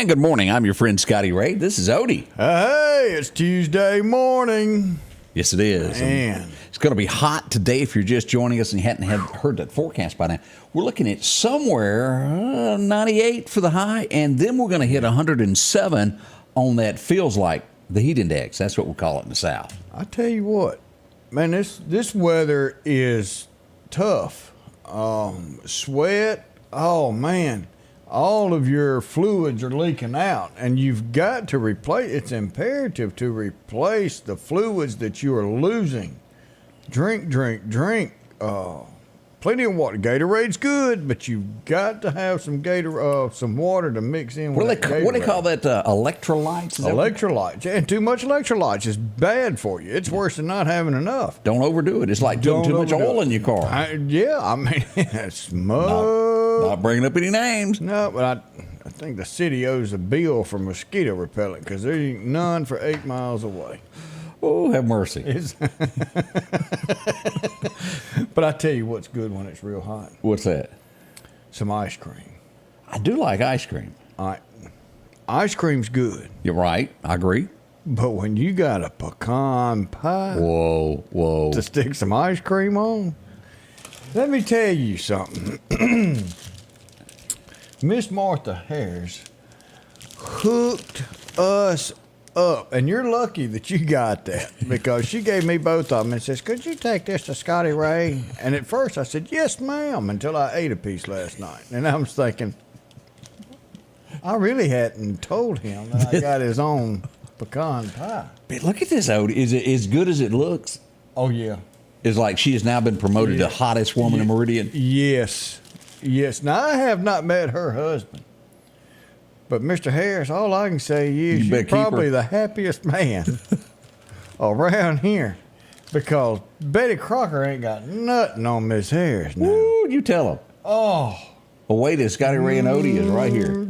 And good morning. I'm your friend Scotty Ray. This is Odie. Hey, it's Tuesday morning. Yes, it is. Man. It's going to be hot today if you're just joining us and you hadn't heard that forecast by now. We're looking at somewhere 98 for the high, and then we're going to hit 107 on that feels like the heat index. That's what we call it in the South. I tell you what, man, this weather is tough. Sweat, oh, man. All of your fluids are leaking out, and you've got to replace. It's imperative to replace the fluids that you are losing. Drink. Plenty of water. Gatorade's good, but you've got to have some some water to mix in with Gatorade. What do they call that? Electrolytes? Electrolytes. And too much electrolytes is bad for you. It's worse than not having enough. Don't overdo it. It's like putting too much oil in your car. I mean, it's Not bringing up any names. No, but I think the city owes a bill for mosquito repellent because there ain't none for 8 miles away. Oh, have mercy. But I tell you what's good when it's real hot. What's that? Some ice cream. I do like ice cream. Ice cream's good. You're right. I agree. But when you got a pecan pie Whoa. to stick some ice cream on, let me tell you something. Miss Martha Harris hooked us up, and you're lucky that you got that because she gave me both of them and says, "Could you take this to Scotty Ray?" And at first I said, "Yes, ma'am," until I ate a piece last night, and I was thinking, I really hadn't told him that I got his own pecan pie. But look at this, Odie. Is it as good as it looks? Oh yeah. It's like she has now been promoted to hottest woman in Meridian. Yes. Now, I have not met her husband. But, Mr. Harris, all I can say is you're probably the happiest man around here because Betty Crocker ain't got nothing on Miss Harris now. Woo, you tell him. Oh. Well, wait, Scotty Ray and Odie is right here.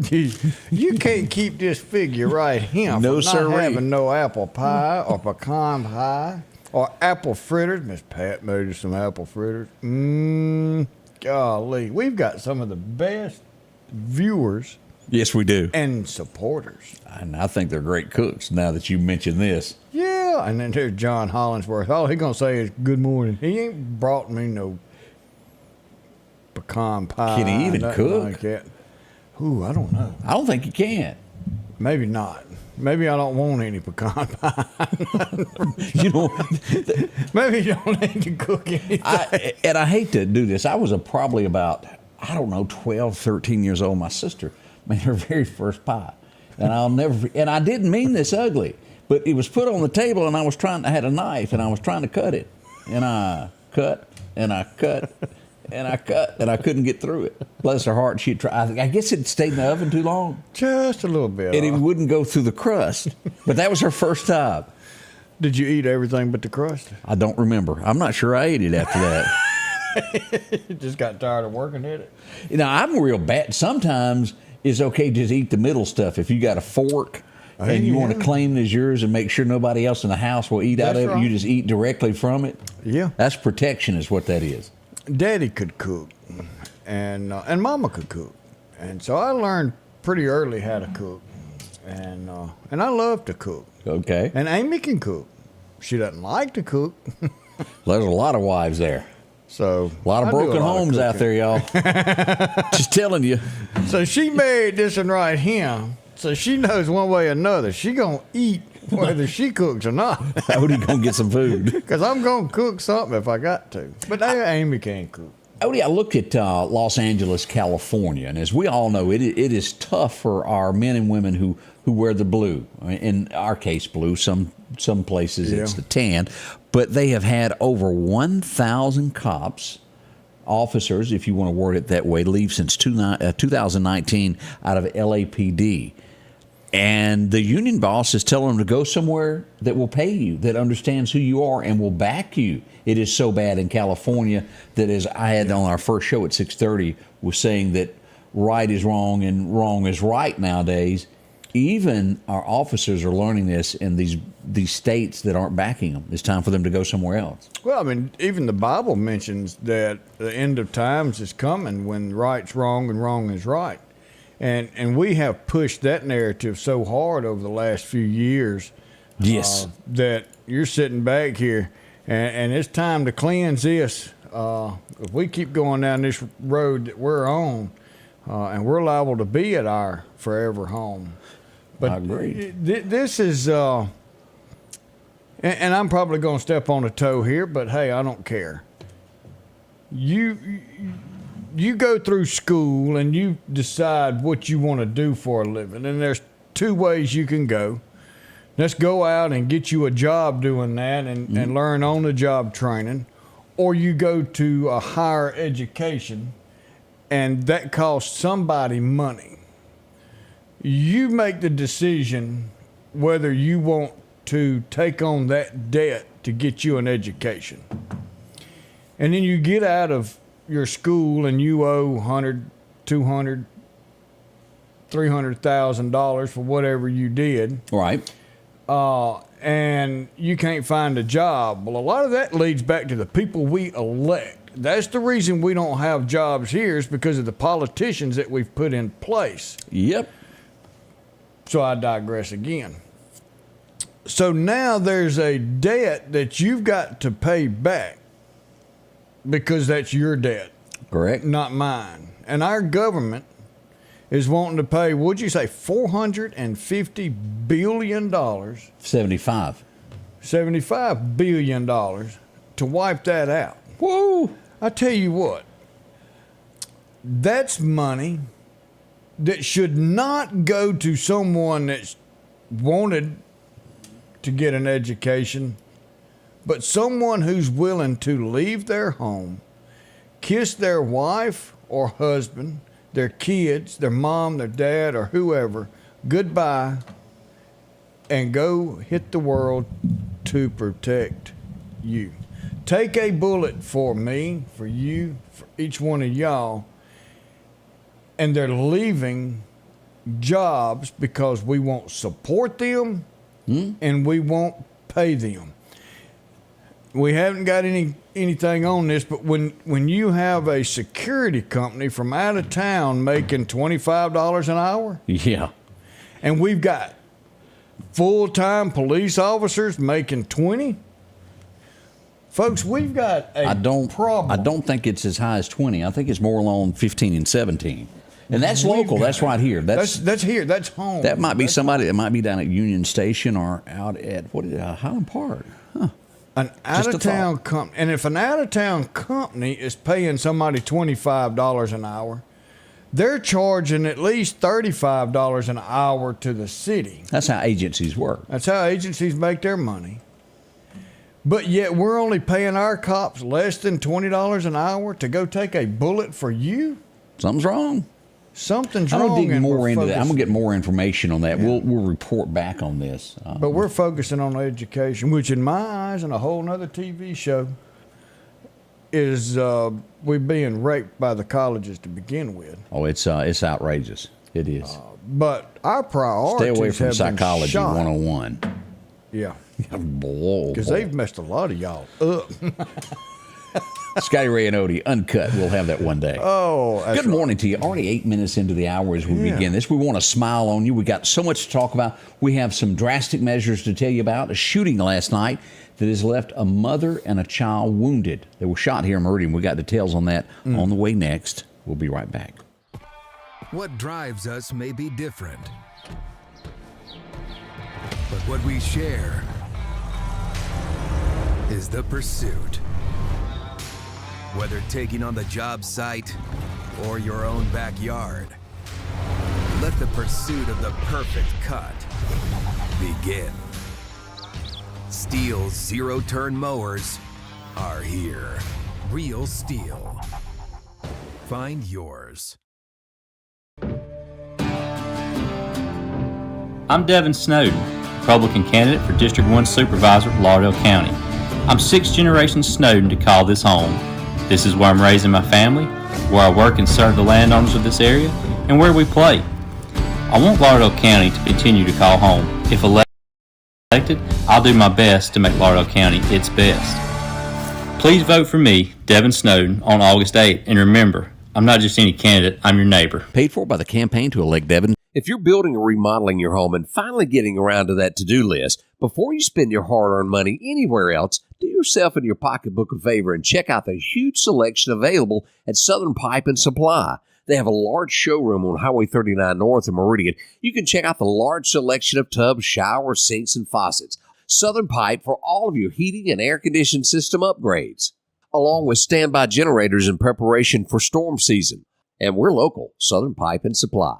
You can't keep this figure right here No, from sir. not having no apple pie or pecan pie or apple fritters. Miss Pat made us some apple fritters. Golly, we've got some of the best viewers. Yes, we do. And supporters. And I think they're great cooks now that you mention this. Yeah, and then there's John Hollingsworth. All he going to say is good morning. He ain't brought me no pecan pie. Can he even cook? Like that. Ooh, I don't know. I don't think he can. Maybe not. Maybe I don't want any pecan pie. Maybe you don't need to cook anything. And I hate to do this. I was probably about, 12, 13 years old. My sister made her very first pie. And I didn't mean this ugly, but it was put on the table and I had a knife and I was trying to cut it. And I cut and I cut and I cut and I couldn't get through it. Bless her heart, she tried. I guess it stayed in the oven too long. Just a little bit. And it wouldn't go through the crust. But that was her first time. Did you eat everything but the crust? I don't remember. I'm not sure I ate it after that. You just got tired of working at it? I'm real bad. Sometimes it's okay to just eat the middle stuff. If you got a fork and you want to claim it as yours and make sure nobody else in the house will eat out of it, you just eat directly from it. Yeah. That's protection is what that is. Daddy could cook, and Mama could cook. And so I learned pretty early how to cook. And I love to cook. Okay. And Amy can cook. She doesn't like to cook. There's a lot of wives there. So a lot of broken homes out there, y'all. Just telling you. So she married this one right here. So she knows one way or another. She gonna eat whether she cooks or not. How are you gonna get some food? Because I'm gonna cook something if I got to. But Amy can't cook. Odie, I look at Los Angeles, California, and as we all know, it is tough for our men and women who wear the blue. In our case, blue. Some places it's the tan. But they have had over 1,000 cops, officers, if you want to word it that way, leave since 2019 out of LAPD. And the union boss is telling them to go somewhere that will pay you, that understands who you are and will back you. It is so bad in California that, as I had on our first show at 6:30, was saying that right is wrong and wrong is right nowadays. Even our officers are learning this in these states that aren't backing them. It's time for them to go somewhere else. Well, I mean, even the Bible mentions that the end of times is coming when right's wrong and wrong is right. And we have pushed that narrative so hard over the last few years. Yes. That you're sitting back here, and it's time to cleanse this. If we keep going down this road that we're on, and we're liable to be at our forever home. But I agree. This is, and I'm probably going to step on a toe here, but hey, I don't care. You go through school and you decide what you want to do for a living, and there's two ways you can go. Let's go out and get you a job doing that and learn on-the-job training, or you go to a higher education, and that costs somebody money. You make the decision whether you want to take on that debt to get you an education. And then you get out of your school and you owe $100, $200, $300,000 for whatever you did. Right. And you can't find a job. Well, a lot of that leads back to the people we elect. That's the reason we don't have jobs here, is because of the politicians that we've put in place. Yep. So I digress again. So now there's a debt that you've got to pay back because that's your debt. Correct. Not mine. And our government is wanting to pay, what'd you say, $450 billion? 75. $75 billion to wipe that out. Whoa. I tell you what, that's money that should not go to someone that's wanted to get an education, but someone who's willing to leave their home, kiss their wife or husband, their kids, their mom, their dad, or whoever, goodbye, and go hit the world to protect you. Take a bullet for me, for you, for each one of y'all, and they're leaving jobs because we won't support them and we won't pay them. We haven't got anything on this, but when you have a security company from out of town making $25 an hour, Yeah. and we've got full-time police officers making $20, folks, we've got a problem. I don't think it's as high as 20. I think it's more along 15 and 17. And that's local. That's right here. That's here. That's home. That might be somebody that might be down at Union Station or out at Highland Park. Huh. An out-of-town company. And if an out-of-town company is paying somebody $25 an hour, they're charging at least $35 an hour to the city. That's how agencies work. That's how agencies make their money. But yet we're only paying our cops less than $20 an hour to go take a bullet for you? Something's wrong. Something's I'm wrong. gonna dig more into that. I'm gonna get more information on that. Yeah. We'll report back on this. But we're focusing on education, which in my eyes, and a whole nother TV show, is we being raped by the colleges to begin with. Oh, it's outrageous. It is. But our priorities Stay away from have Psychology been shot. 101. Yeah. Because Because they've messed a lot of y'all up. Scotty Ray and Odie, uncut. We'll have that one day. Oh, that's Good morning to you. Already 8 minutes into the hour as we begin this. We want to smile on you. We got so much to talk about. We have some drastic measures to tell you about. A shooting last night that has left a mother and a child wounded. They were shot here in Meridian. We got details on that on the way next. We'll be right back. What drives us may be different, but what we share is the pursuit. Whether taking on the job site or your own backyard, let the pursuit of the perfect cut begin. Steel's zero-turn mowers are here. Real Steel. Find yours. I'm Devin Snowden, Republican candidate for District 1 Supervisor, Lauderdale County. I'm sixth generation Snowden to call this home. This is where I'm raising my family, where I work and serve the landowners of this area, and where we play. I want Lauderdale County to continue to call home. If elected, I'll do my best to make Lauderdale County its best. Please vote for me, Devin Snowden, on August 8th, and remember, I'm not just any candidate, I'm your neighbor. Paid for by the campaign to elect Devin. If you're building or remodeling your home and finally getting around to that to-do list, before you spend your hard-earned money anywhere else, do yourself and your pocketbook a favor and check out the huge selection available at Southern Pipe and Supply. They have a large showroom on Highway 39 North in Meridian. You can check out the large selection of tubs, showers, sinks, and faucets. Southern Pipe for all of your heating and air conditioning system upgrades, along with standby generators in preparation for storm season. And we're local, Southern Pipe and Supply.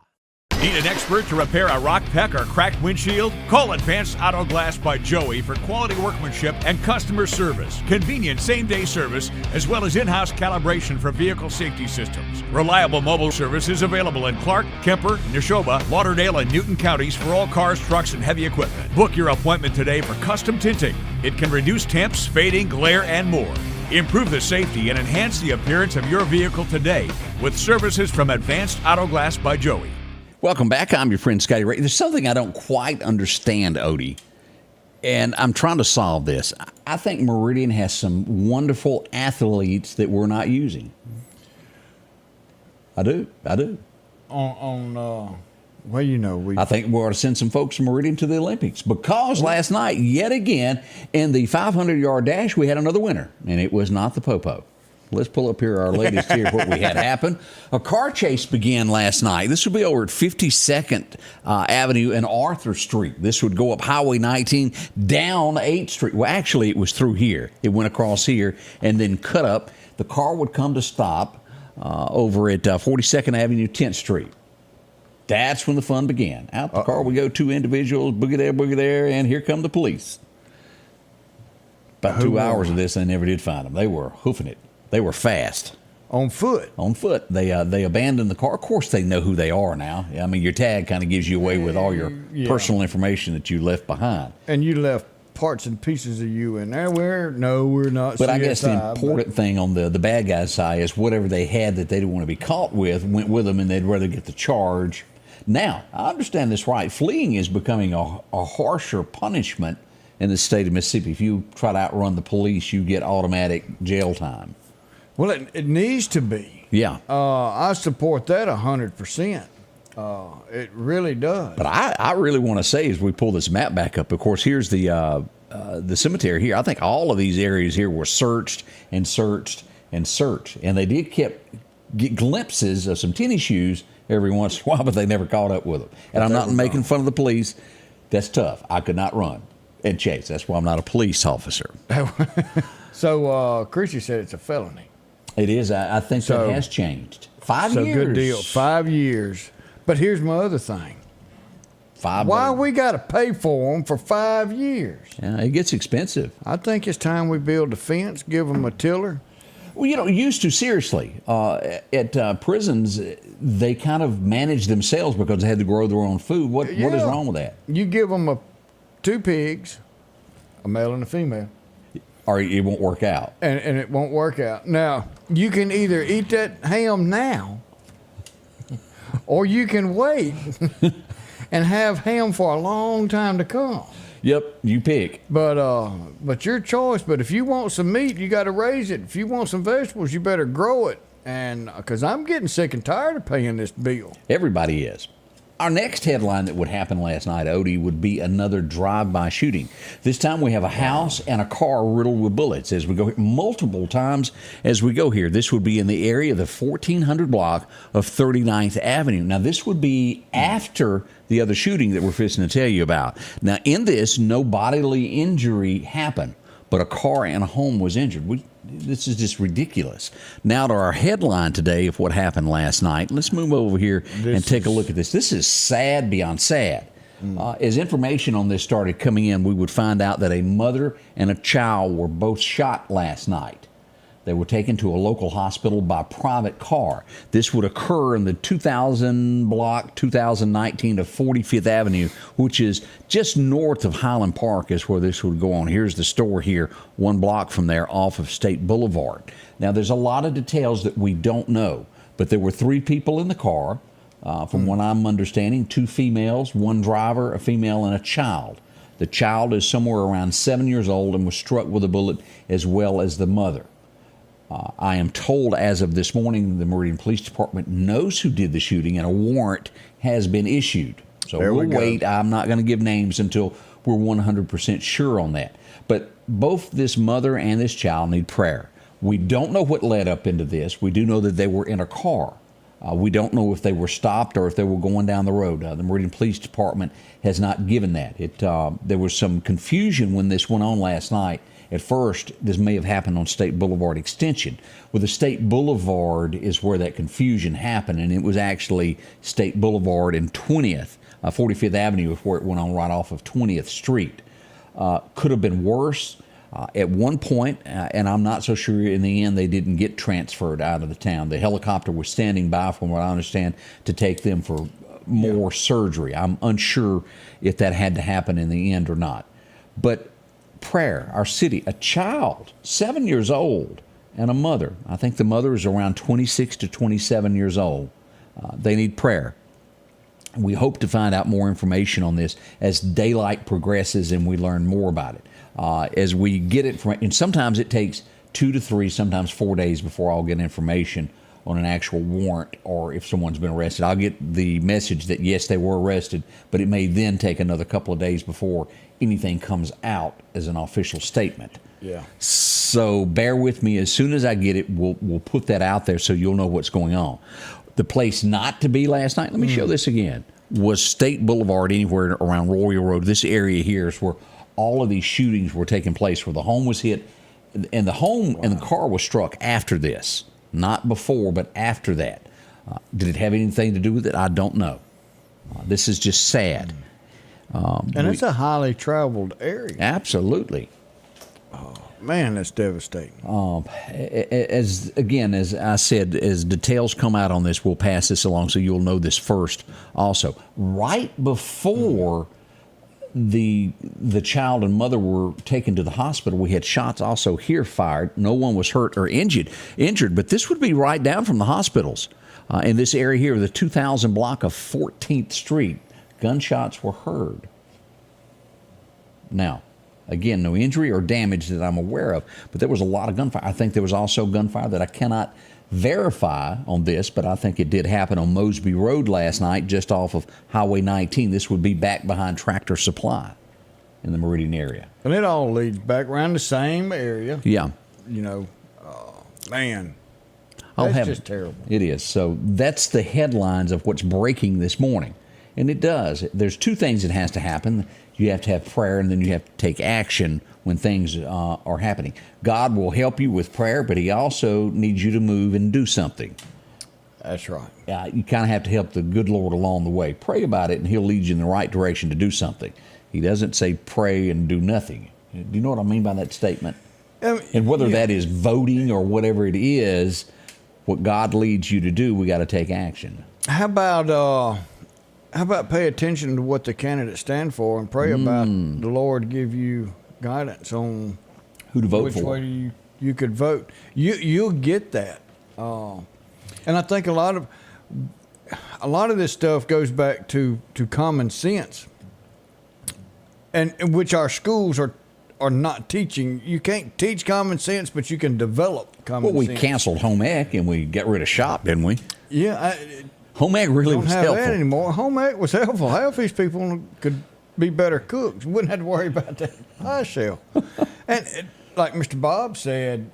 Need an expert to repair a rock peck or cracked windshield? Call Advanced Auto Glass by Joey for quality workmanship and customer service. Convenient same-day service, as well as in-house calibration for vehicle safety systems. Reliable mobile service is available in Clark, Kemper, Neshoba, Lauderdale, and Newton counties for all cars, trucks, and heavy equipment. Book your appointment today for custom tinting. It can reduce temps, fading, glare, and more. Improve the safety and enhance the appearance of your vehicle today with services from Advanced Auto Glass by Joey. Welcome back. I'm your friend Scotty Ray. There's something I don't quite understand, Odie, and I'm trying to solve this. I think Meridian has some wonderful athletes that we're not using. I do. Well, you know, I think we ought to send some folks from Meridian to the Olympics because last night, yet again, in the 500-yard dash, we had another winner, and it was not the Popo. Let's pull up here our latest here, what we had happen. A car chase began last night. This would be over at 52nd Avenue and Arthur Street. This would go up Highway 19 down 8th Street. Well, actually, it was through here. It went across here and then cut up. The car would come to stop over at 42nd Avenue, 10th Street. That's when the fun began. Out the car we go, two individuals, boogie there, and here come the police. About 2 hours of this, they never did find them. They were hoofing it. They were fast. On foot. They abandoned the car. Of course, they know who they are now. I mean, your tag kind of gives you away with all your personal information that you left behind. And you left parts and pieces of you in there. We're not. But CSI, I guess the important thing on the bad guys' side is whatever they had that they didn't want to be caught with went with them, and they'd rather get the charge. Now, I understand this right. Fleeing is becoming a harsher punishment in the state of Mississippi. If you try to outrun the police, you get automatic jail time. Well, it needs to be. Yeah. I support that 100%. It really does. But I really want to say, as we pull this map back up, of course, here's the cemetery here. I think all of these areas here were searched and searched and searched. And they did get glimpses of some tennis shoes every once in a while, but they never caught up with them. And I'm not making fun of the police. That's tough. I could not run and chase. That's why I'm not a police officer. So Chrissy said it's a felony. It is. I think that has changed. 5 years. So good deal. 5 years. But here's my other thing. Why we got to pay for them for 5 years? Yeah, it gets expensive. I think it's time we build a fence, give them a tiller. Well, used to, seriously. At prisons, they kind of managed themselves because they had to grow their own food. What is wrong with that? You give them two pigs, a male and a female. Or it won't work out. And it won't work out. Now, you can either eat that ham now, or you can wait and have ham for a long time to come. Yep, you pick. But your choice. But if you want some meat, you got to raise it. If you want some vegetables, you better grow it. And because I'm getting sick and tired of paying this bill. Everybody is. Our next headline that would happen last night, Odie, would be another drive-by shooting. This time we have a house and a car riddled with bullets as we go multiple times as we go here. This would be in the area of the 1400 block of 39th Avenue. Now, this would be after the other shooting that we're fixing to tell you about. Now, in this, no bodily injury happened, but a car and a home was injured. This is just ridiculous. Now to our headline today of what happened last night. Let's move over here and take a look at this. This is sad beyond sad. As information on this started coming in, we would find out that a mother and a child were both shot last night. They were taken to a local hospital by private car. This would occur in the 2000 block, 2019 of 45th Avenue, which is just north of Highland Park is where this would go on. Here's the store here, 1 block from there off of State Boulevard. Now, there's a lot of details that we don't know, but there were 3 people in the car. From what I'm understanding, 2 females, 1 driver, a female, and a child. The child is somewhere around 7 years old and was struck with a bullet, as well as the mother. I am told as of this morning, the Meridian Police Department knows who did the shooting, and a warrant has been issued. So we'll wait. I'm not going to give names until we're 100% sure on that. But both this mother and this child need prayer. We don't know what led up into this. We do know that they were in a car. We don't know if they were stopped or if they were going down the road. The Meridian Police Department has not given that. There was some confusion when this went on last night. At first, this may have happened on State Boulevard Extension. Well, the State Boulevard is where that confusion happened, and it was actually State Boulevard and 45th Avenue is where it went on right off of 20th Street. Could have been worse. At one point, and I'm not so sure in the end, they didn't get transferred out of the town. The helicopter was standing by, from what I understand, to take them for more surgery. I'm unsure if that had to happen in the end or not. But prayer, our city, a child, 7 years old, and a mother. I think the mother is around 26 to 27 years old. They need prayer. We hope to find out more information on this as daylight progresses and we learn more about it. As we get it from, and sometimes it takes 2 to 3, sometimes 4 days before I'll get information on an actual warrant or if someone's been arrested. I'll get the message that yes, they were arrested, but it may then take another couple of days before anything comes out as an official statement. Yeah. So bear with me. As soon as I get it, we'll put that out there so you'll know what's going on. The place not to be last night, let me show this again, was State Boulevard, anywhere around Royal Road. This area here is where all of these shootings were taking place, where the home was hit, and the home and the car was struck after this. Not before, but after that. Did it have anything to do with it? I don't know. This is just sad. And it's a highly traveled area. Absolutely. Oh, man, that's devastating. As I said, as details come out on this, we'll pass this along so you'll know this first also. Right before the child and mother were taken to the hospital, we had shots also here fired. No one was hurt or injured, but this would be right down from the hospitals. In this area here, the 2000 block of 14th Street, gunshots were heard. Now, again, no injury or damage that I'm aware of, but there was a lot of gunfire. I think there was also gunfire that I cannot verify on this, but I think it did happen on Mosby Road last night, just off of Highway 19. This would be back behind Tractor Supply in the Meridian area. And it all leads back around the same area. Yeah. You know, man, that's just terrible. It is. So that's the headlines of what's breaking this morning. And it does. There's 2 things that has to happen. You have to have prayer, and then you have to take action when things are happening. God will help you with prayer, but he also needs you to move and do something. That's right. You kind of have to help the good Lord along the way. Pray about it, and he'll lead you in the right direction to do something. He doesn't say pray and do nothing. Do you know what I mean by that statement? And whether that is voting or whatever it is, what God leads you to do, we got to take action. How about pay attention to what the candidates stand for and pray about the Lord give you guidance on who to vote which for. way you could vote. You'll get that. And I think a lot of this stuff goes back to common sense, and which our schools are not teaching. You can't teach common sense, but you can develop common sense. Well, we canceled home ec and we got rid of shop, didn't we? Yeah. Home ec really was helpful. Don't have that anymore. Home ec was helpful. Half these people could be better cooks. Wouldn't have to worry about that pie shell. And like Mr. Bob said,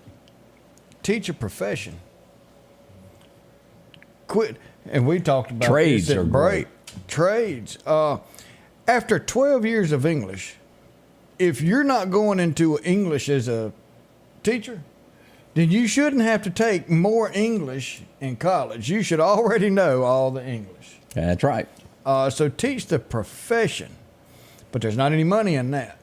teach a profession. Quit. And we talked about trades this at are break. great. Trades. After 12 years of English, if you're not going into English as a teacher, then you shouldn't have to take more English in college. You should already know all the English. That's right. So teach the profession, but there's not any money in that.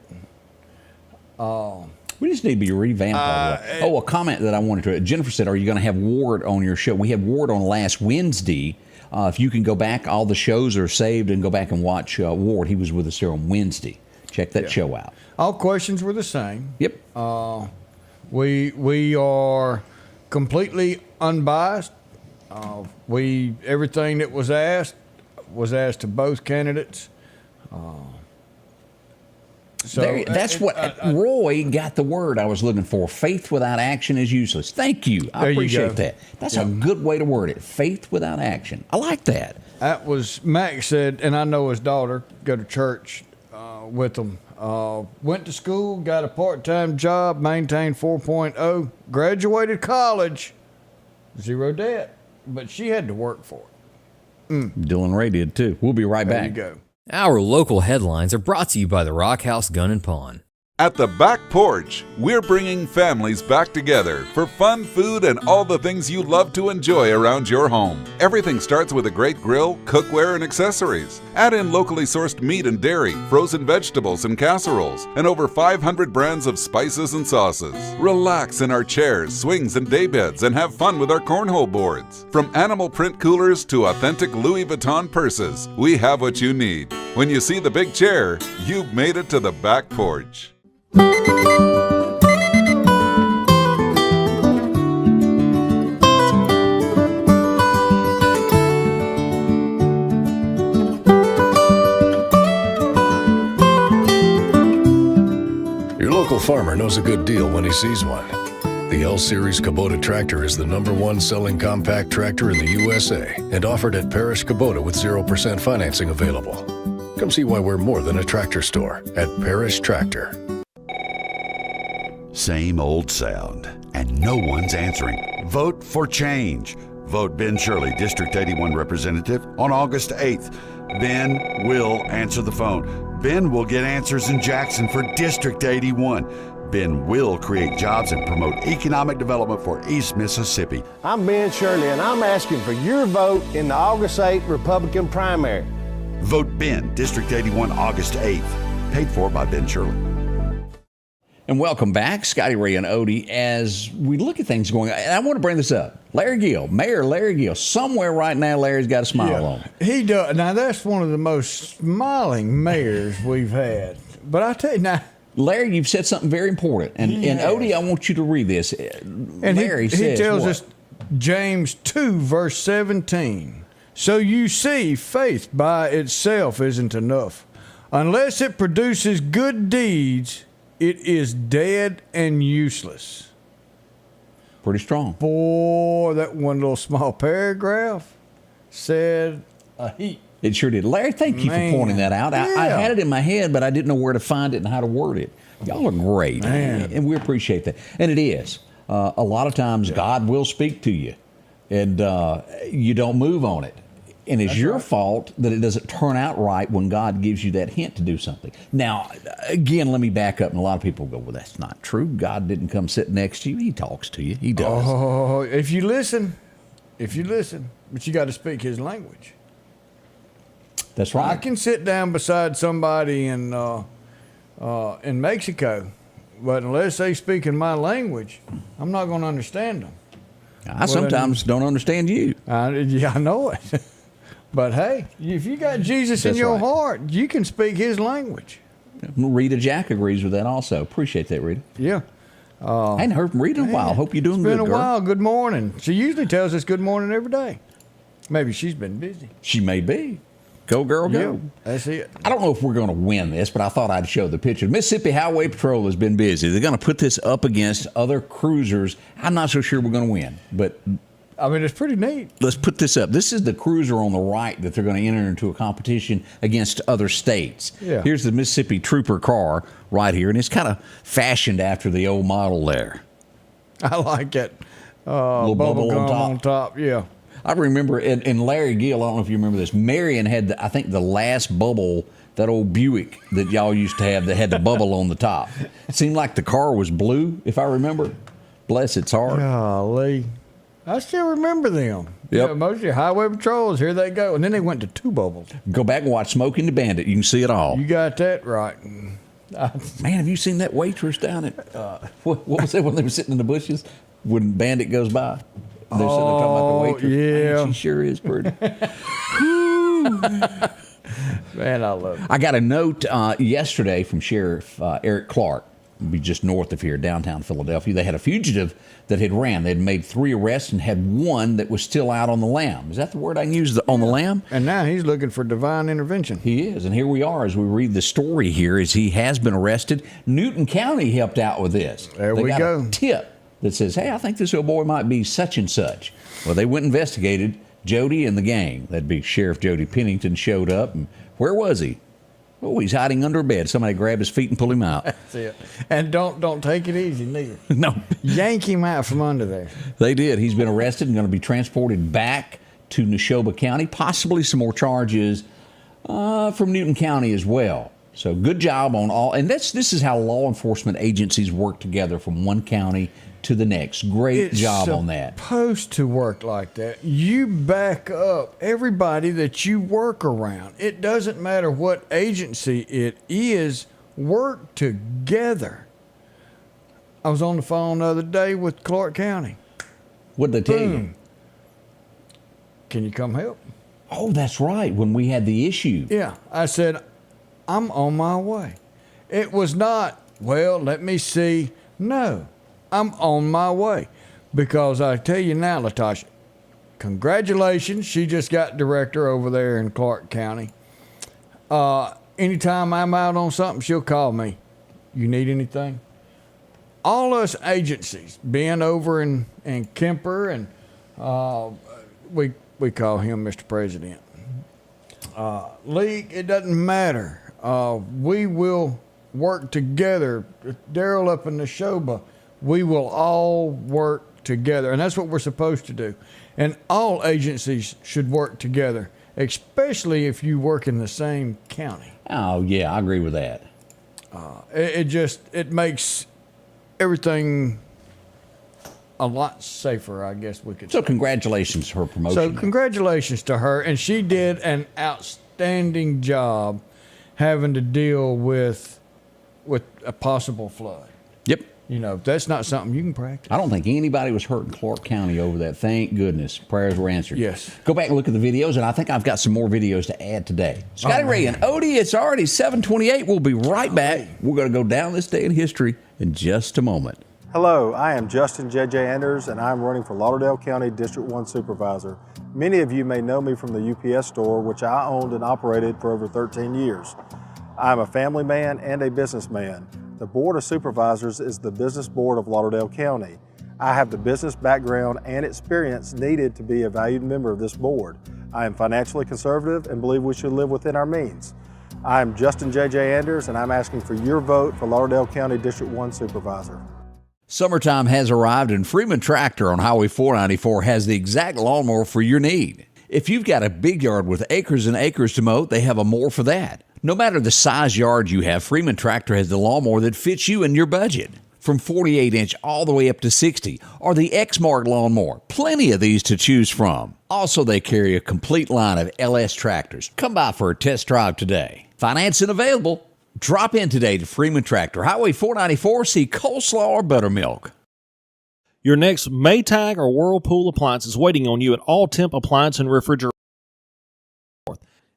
We just need to be revamped. A comment that I wanted to. Jennifer said, "Are you going to have Ward on your show?" We had Ward on last Wednesday. If you can go back, all the shows are saved, and go back and watch Ward. He was with us here on Wednesday. Check that show out. All questions were the same. Yep. We are completely unbiased. Everything that was asked to both candidates. That's what Roy got the word I was looking for. Faith without action is useless. Thank you. I appreciate that. That's a good way to word it. Faith without action. I like that. That was Max said, and I know his daughter go to church with him. Went to school, got a part-time job, maintained 4.0, graduated college, 0 debt, but she had to work for it. Dylan Ray did too. We'll be right back. There you go. Our local headlines are brought to you by the Rock House Gun and Pawn. At the Back Porch, we're bringing families back together for fun, food, and all the things you love to enjoy around your home. Everything starts with a great grill, cookware, and accessories. Add in locally sourced meat and dairy, frozen vegetables and casseroles, and over 500 brands of spices and sauces. Relax in our chairs, swings, and daybeds and have fun with our cornhole boards. From animal print coolers to authentic Louis Vuitton purses, we have what you need. When you see the big chair, you've made it to the Back Porch. Your local farmer knows a good deal when he sees one. The L-Series Kubota tractor is the #1 selling compact tractor in the USA and offered at Parish Kubota with 0% financing available. Come see why we're more than a tractor store at Parish Tractor. Same old sound, and no one's answering. Vote for change. Vote Ben Shirley, District 81 representative, on August 8th. Ben will answer the phone. Ben will get answers in Jackson for District 81. Ben will create jobs and promote economic development for East Mississippi. I'm Ben Shirley, and I'm asking for your vote in the August 8th Republican primary. Vote Ben, District 81, August 8th. Paid for by Ben Shirley. And welcome back, Scotty Ray and Odie, as we look at things going on. And I want to bring this up. Larry Gill, Mayor Larry Gill, somewhere right now Larry's got a smile on him. He does. Now, that's one of the most smiling mayors we've had. But I tell you now, Larry, you've said something very important. And Odie, I want you to read this. And Larry he says tells what? us, James 2, verse 17. So you see, faith by itself isn't enough. Unless it produces good deeds, it is dead and useless. Pretty strong. Boy, that one little small paragraph said a heap. It sure did. Larry, thank you for pointing that out. I had it in my head, but I didn't know where to find it and how to word it. Y'all are great, and we appreciate that. And it is. A lot of times God will speak to you, and you don't move on it. And it's your fault that it doesn't turn out right when God gives you that hint to do something. Now, again, let me back up. And a lot of people go, well, that's not true. God didn't come sit next to you. He talks to you. He does. Oh, if you listen, but you got to speak his language. That's right. I can sit down beside somebody in Mexico, but unless they speak in my language, I'm not going to understand them. I sometimes don't understand you. I know it. But hey, if you got Jesus in your heart, you can speak his language. Rita Jack agrees with that also. Appreciate that, Rita. Yeah. I hadn't heard from Rita in a while. Hope you're doing good, It's been a girl. while. Good morning. She usually tells us good morning every day. Maybe she's been busy. She may be. Go, girl, go. Yeah, that's it. I don't know if we're going to win this, but I thought I'd show the picture. Mississippi Highway Patrol has been busy. They're going to put this up against other cruisers. I'm not so sure we're going to win, but I mean, it's pretty neat. let's put this up. This is the cruiser on the right that they're going to enter into a competition against other states. Yeah. Here's the Mississippi Trooper car right here, and it's kind of fashioned after the old model there. I like it. Little bubble gum on top. Yeah. I remember in Larry Gill, I don't know if you remember this, Marion had, I think, the last bubble That old Buick that y'all used to have that had the bubble on the top. It seemed like the car was blue, if I remember. Bless its heart. Golly. I still remember them. Yep. Yeah, most of your highway patrols, here they go. And then they went to 2 bubbles. Go back and watch Smoking the Bandit. You can see it all. You got that right. Man, have you seen that waitress down at, what was that when they were sitting in the bushes when Bandit goes by? They're sitting there talking about the waitress. Yeah. Man, she sure is pretty. Man, I love it. I got a note yesterday from Sheriff Eric Clark, be just north of here, downtown Philadelphia. They had a fugitive that had ran. They'd made 3 arrests and had one that was still out on the lam. Is that the word I can use, on the lam? And now he's looking for divine intervention. He is. And here we are as we read the story here as he has been arrested. Newton County helped out with this. There they we got go. A tip that says, hey, I think this old boy might be such and such. Well, they went and investigated. Jody and the gang, that'd be Sheriff Jody Pennington, showed up. And where was he? Oh, he's hiding under a bed. Somebody grabbed his feet and pulled him out. That's it. And don't take it easy, neither. No. Yank him out from under there. They did. He's been arrested and going to be transported back to Neshoba County, possibly some more charges from Newton County as well. So good job on all. And this is how law enforcement agencies work together from one county to the next. Great job on that. It's supposed to work like that. You back up everybody that you work around. It doesn't matter what agency it is, work together. I was on the phone the other day with Clark County. What'd they tell you? Can you come help? Oh, that's right, when we had the issue. Yeah. I said, I'm on my way. It was not, well, let me see. No. I'm on my way. Because I tell you now, Latasha, congratulations. She just got director over there in Clark County. Anytime I'm out on something, she'll call me. You need anything? All us agencies, being over in Kemper, and we call him Mr. President. League, it doesn't matter. We will work together. Daryl up in Neshoba, we will all work together. And that's what we're supposed to do. And all agencies should work together, especially if you work in the same county. Oh, yeah, I agree with that. It makes everything a lot safer, I guess we could say. So congratulations to her promotion. So congratulations to her. And she did an outstanding job having to deal with a possible flood. Yep. You know, that's not something you can practice. I don't think anybody was hurt in Clark County over that. Thank goodness. Prayers were answered. Yes. Go back and look at the videos, and I think I've got some more videos to add today. Scotty Ray and Odie, it's already 7:28. We'll be right back. We're going to go down this day in history in just a moment. Hello, I am Justin J.J. Anders, and I'm running for Lauderdale County District 1 Supervisor. Many of you may know me from the UPS store, which I owned and operated for over 13 years. I'm a family man and a businessman. The Board of Supervisors is the business board of Lauderdale County. I have the business background and experience needed to be a valued member of this board. I am financially conservative and believe we should live within our means. I am Justin J.J. Anders, and I'm asking for your vote for Lauderdale County District 1 Supervisor. Summertime has arrived, and Freeman Tractor on Highway 494 has the exact lawnmower for your need. If you've got a big yard with acres and acres to mow, they have a mower for that. No matter the size yard you have, Freeman Tractor has the lawnmower that fits you and your budget. From 48-inch all the way up to 60, or the X-Mark lawnmower. Plenty of these to choose from. Also, they carry a complete line of LS tractors. Come by for a test drive today. Financing available. Drop in today to Freeman Tractor, Highway 494, see coleslaw or buttermilk. Your next Maytag or Whirlpool appliance is waiting on you at All Temp Appliance and Refrigerator.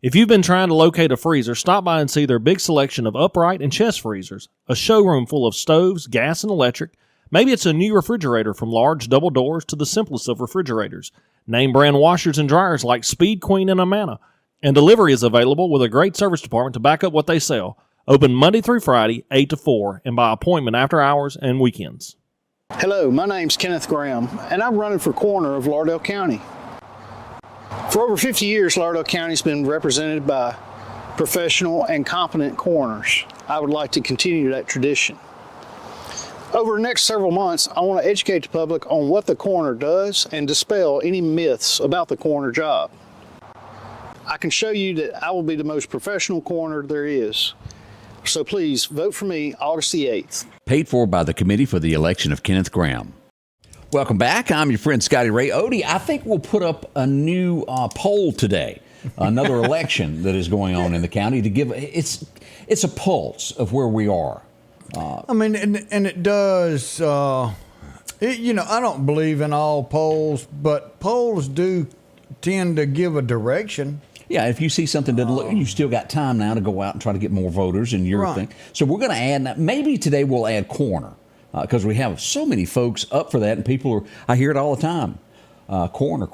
If you've been trying to locate a freezer, stop by and see their big selection of upright and chest freezers, a showroom full of stoves, gas, and electric. Maybe it's a new refrigerator from large double doors to the simplest of refrigerators. Name brand washers and dryers like Speed Queen and Amana. And delivery is available with a great service department to back up what they sell. Open Monday through Friday, 8 to 4, and by appointment after hours and weekends. Hello, my name's Kenneth Graham, and I'm running for coroner of Lauderdale County. For over 50 years, Lauderdale County's been represented by professional and competent coroners. I would like to continue that tradition. Over the next several months, I want to educate the public on what the coroner does and dispel any myths about the coroner job. I can show you that I will be the most professional coroner there is. So please vote for me August the 8th. Paid for by the Committee for the Election of Kenneth Graham. Welcome back. I'm your friend Scotty Ray. Odie, I think we'll put up a new poll today. Another election that is going on in the county to give it's a pulse of where we are. I mean, and it does. I don't believe in all polls, but polls do tend to give a direction. Yeah, if you see something that you still got time now to go out and try to get more voters in your thing. So we're going to add, maybe today we'll add coroner, because we have so many folks up for that, and people are, I hear it all the time, coroner.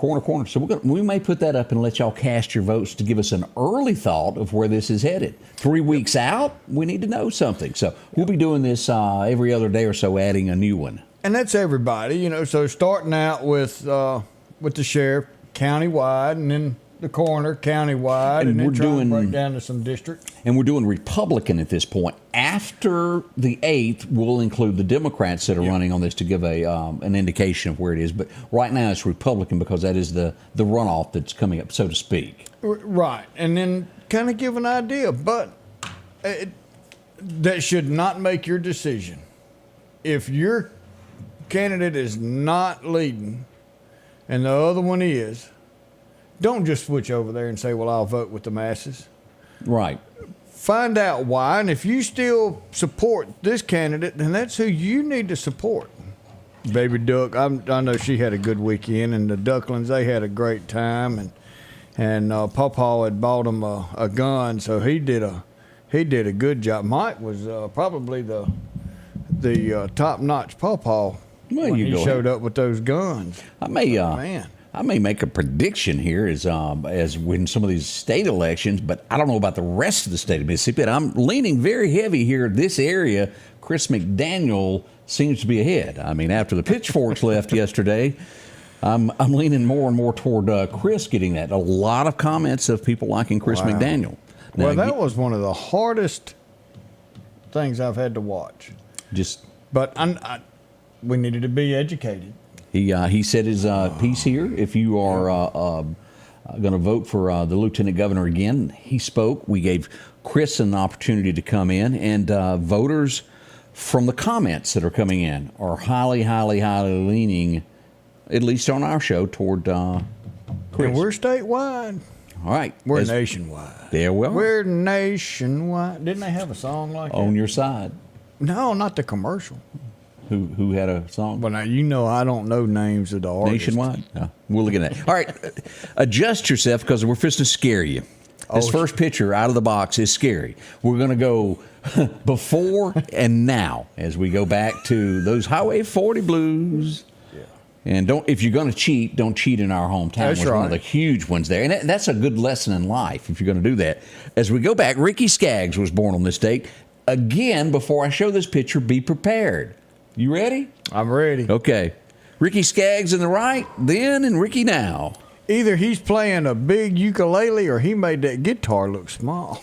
So we may put that up and let y'all cast your votes to give us an early thought of where this is headed. 3 weeks out, we need to know something. So we'll be doing this every other day or so, adding a new one. And that's everybody, so starting out with the sheriff countywide, and then the coroner countywide, and then trying to break down to some districts. And we're doing Republican at this point. After the 8th, we'll include the Democrats that are running on this to give an indication of where it is. But right now it's Republican because that is the runoff that's coming up, so to speak. Right. And then kind of give an idea. But that should not make your decision. If your candidate is not leading and the other one is, don't just switch over there and say, well, I'll vote with the masses. Right. Find out why, and if you still support this candidate, then that's who you need to support. Baby Duck, I know she had a good weekend, and the Ducklings, they had a great time, and Pawpaw had bought him a gun, so he did a good job. Mike was probably the top-notch Pawpaw when he showed up with those guns. I may make a prediction here as when some of these state elections, but I don't know about the rest of the state of Mississippi. And I'm leaning very heavy here. This area, Chris McDaniel seems to be ahead. I mean, after the pitchforks left yesterday, I'm leaning more and more toward Chris getting that. A lot of comments of people liking Chris McDaniel. Now, well, that was one of the hardest things I've had to watch. But we needed to be educated. He said his piece here. If you are going to vote for the lieutenant governor again, he spoke. We gave Chris an opportunity to come in, and voters from the comments that are coming in are highly, highly, highly leaning, at least on our show, toward Chris. And we're statewide. All right. We're nationwide. There we are. We're nationwide. Didn't they have a song like that? On Your Side. No, not the commercial. Who had a song? Well, now, I don't know names of the artists. Nationwide? No, we'll look at that. All right, adjust yourself because we're fixing to scare you. This first picture out of the box is scary. We're going to go before and now as we go back to those Highway 40 blues. Yeah. And if you're going to cheat, don't cheat in our hometown. That's right. One of the huge ones there. And that's a good lesson in life if you're going to do that. As we go back, Ricky Skaggs was born on this date. Again, before I show this picture, be prepared. You ready? I'm ready. Okay. Ricky Skaggs in the right, then, and Ricky now. Either he's playing a big ukulele or he made that guitar look small.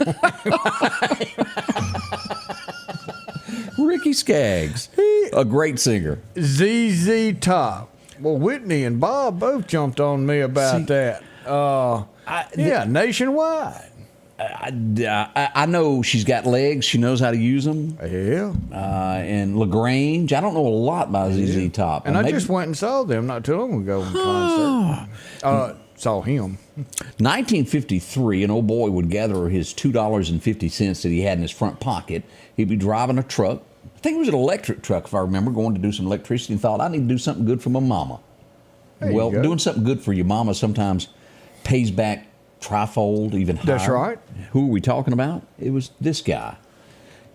Ricky Skaggs, a great singer. ZZ Top. Well, Whitney and Bob both jumped on me about that. Nationwide. I know she's got legs. She knows how to use them. Yeah. And LaGrange. I don't know a lot about ZZ Top. And I just went and saw them not too long ago in concert. Saw him. 1953, an old boy would gather his $2.50 that he had in his front pocket. He'd be driving a truck. I think it was an electric truck, if I remember, going to do some electricity, and thought, I need to do something good for my mama. Well, doing something good for your mama sometimes pays back trifold, even higher. That's right. Who are we talking about? It was this guy.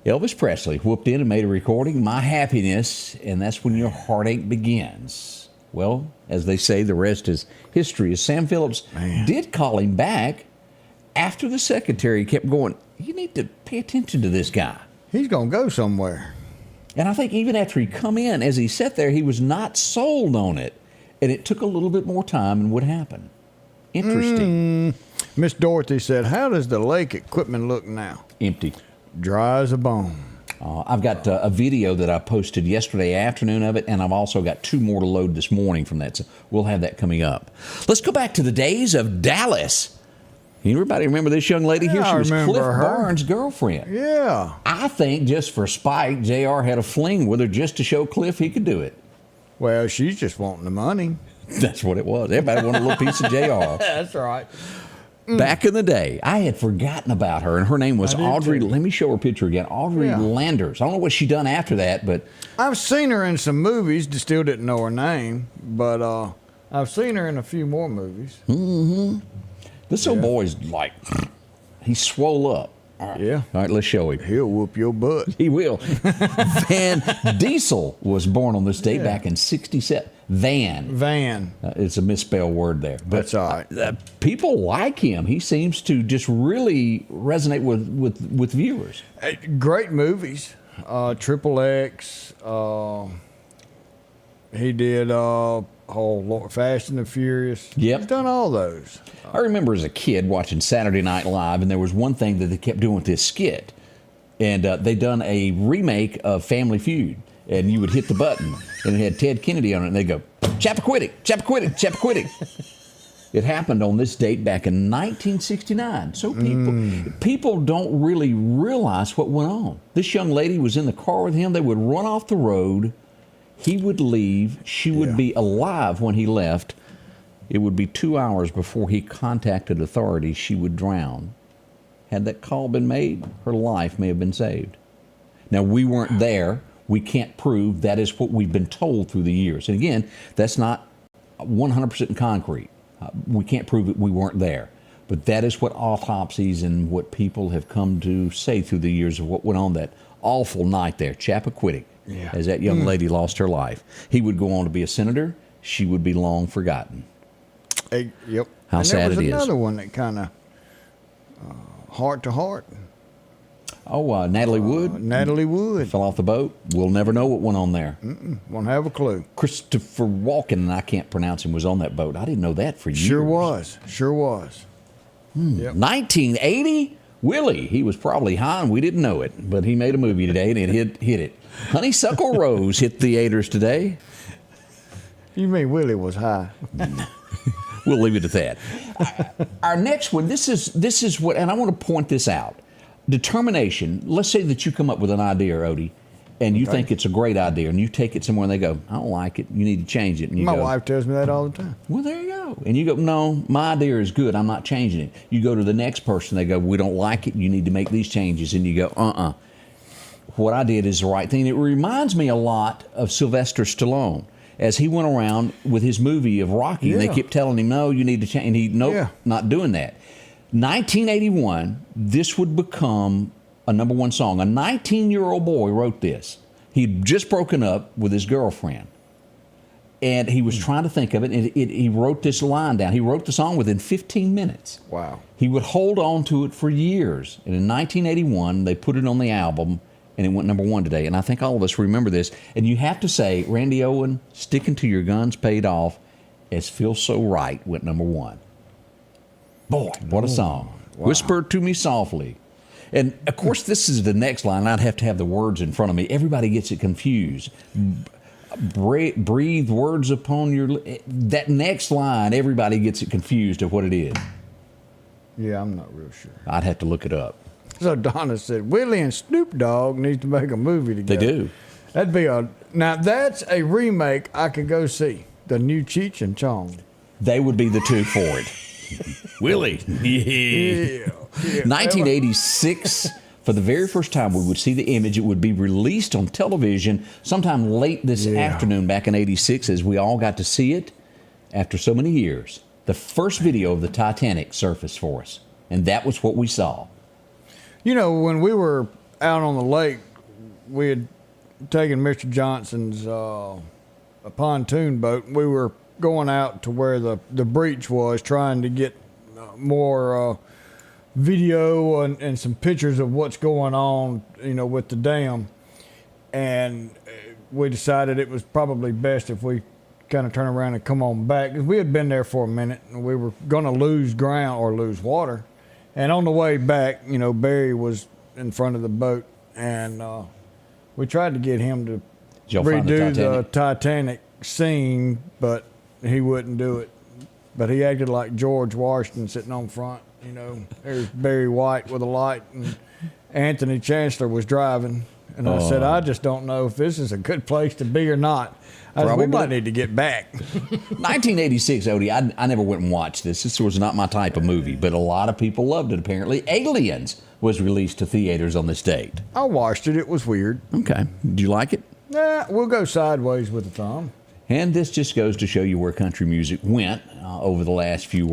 Elvis Presley whooped in and made a recording, My Happiness, and that's when your heartache begins. Well, as they say, the rest is history. As Sam Phillips did call him back after the secretary kept going, you need to pay attention to this guy. He's going to go somewhere. And I think even after he come in, as he sat there, he was not sold on it. And it took a little bit more time and would happen. Interesting. Miss Dorothy said, how does the lake equipment look now? Empty. Dry as a bone. I've got a video that I posted yesterday afternoon of it, and I've also got 2 more to load this morning from that. So we'll have that coming up. Let's go back to the days of Dallas. Everybody remember this young lady here? Yeah, She was I remember Cliff her. Barnes' girlfriend. Yeah. I think just for spite, JR had a fling with her just to show Cliff he could do it. Well, she's just wanting the money. That's what it was. Everybody wanted a little piece of JR. That's right. Back in the day, I had forgotten about her, and her name was I did Audrey. too. Let me show her picture again. Audrey Yeah. Landers. I don't know what she done after that, but I've seen her in some movies. Still didn't know her name, but I've seen her in a few more movies. Mm-hmm. This old boy's like, he's swole up. All right. Yeah. All right, let's show him. He'll whoop your butt. He will. Van Diesel was born on this day back in 1967. Van. It's a misspelled word there. But, That's all right. People like him. He seems to just really resonate with viewers. Great movies. Triple X. He did Lord, Fast and the Furious. Yep. He's done all those. I remember as a kid watching Saturday Night Live, and there was one thing that they kept doing with this skit. And they done a remake of Family Feud. And you would hit the button, and it had Ted Kennedy on it, and they'd go, Chappaquiddick, Chappaquiddick, Chappaquiddick. It happened on this date back in 1969. So people don't really realize what went on. This young lady was in the car with him. They would run off the road. He would leave. She would be alive when he left. It would be 2 hours before he contacted authorities. She would drown. Had that call been made, her life may have been saved. Now, we weren't there. We can't prove. That is what we've been told through the years. And again, that's not 100% concrete. We can't prove it. We weren't there. But that is what autopsies and what people have come to say through the years of what went on that awful night there, Chappaquiddick, as that young lady lost her life. He would go on to be a senator. She would be long forgotten. Yep. How and sad there was it is. another one that kind of heart to heart. Oh, Natalie Wood. Natalie Wood fell off the boat. We'll never know what went on there. Won't have a clue. Christopher Walken, and I can't pronounce him, was on that boat. I didn't know that for years. Sure was. Yep. 1980. Willie, he was probably high and we didn't know it, but he made a movie today and it hit it. Honeysuckle Rose hit theaters today. You mean Willie was high? We'll leave it at that. Our next one, this is what, and I want to point this out. Determination. Let's say that you come up with an idea, Odie, and you think it's a great idea, and you take it somewhere and they go, I don't like it, you need to change it. And My wife tells me that all the time. Well, there you go. And you go, no, my idea is good, I'm not changing it. You go to the next person, they go, we don't like it, you need to make these changes. And you go, what I did is the right thing. It reminds me a lot of Sylvester Stallone. As he went around with his movie of Rocky, and they kept telling him, no, you need to change. And he, not doing that. 1981, this would become a #1 song. A 19-year-old boy wrote this. He'd just broken up with his girlfriend. And he was trying to think of it, and he wrote this line down. He wrote the song within 15 minutes. Wow. He would hold on to it for years. And in 1981, they put it on the album, and it went #1 today. And I think all of us remember this. And you have to say, Randy Owen, Sticking to Your Guns paid off, as Feels So Right went #1. Boy, what a song. Wow. Whisper to Me Softly. And, of course, this is the next line. I'd have to have the words in front of me. Everybody gets it confused. Breathe words upon your... That next line, everybody gets it confused of what it is. Yeah, I'm not real sure. I'd have to look it up. So Donna said, Willie and Snoop Dogg need to make a movie together. They do. That'd be now that's a remake I could go see. The new Cheech and Chong. They would be the two for it. Willie. Yeah. 1986, for the very first time, we would see the image. It would be released on television sometime late this afternoon back in 86, as we all got to see it after so many years. The first video of the Titanic surfaced for us, and that was what we saw. You know, when we were out on the lake, we had taken Mr. Johnson's a pontoon boat. We were going out to where the breach was, trying to get more video and some pictures of what's going on, you know, with the dam. And we decided it was probably best if we kind of turn around and come on back, because we had been there for a minute and we were going to lose ground or lose water. And on the way back, you know, Barry was in front of the boat, and we tried to get him to redo the Titanic scene, but he wouldn't do it. But he acted like George Washington sitting on front. You know, there's Barry White with a light, and Anthony Chancellor was driving. And I said, I just don't know if this is a good place to be or not. We might need to get back. 1986, Odie, I never went and watched this. This was not my type of movie, but a lot of people loved it, apparently. Aliens was released to theaters on this date. I watched it. It was weird. Okay. Did you like it? Nah, we'll go sideways with the thumb. And this just goes to show you where country music went over the last few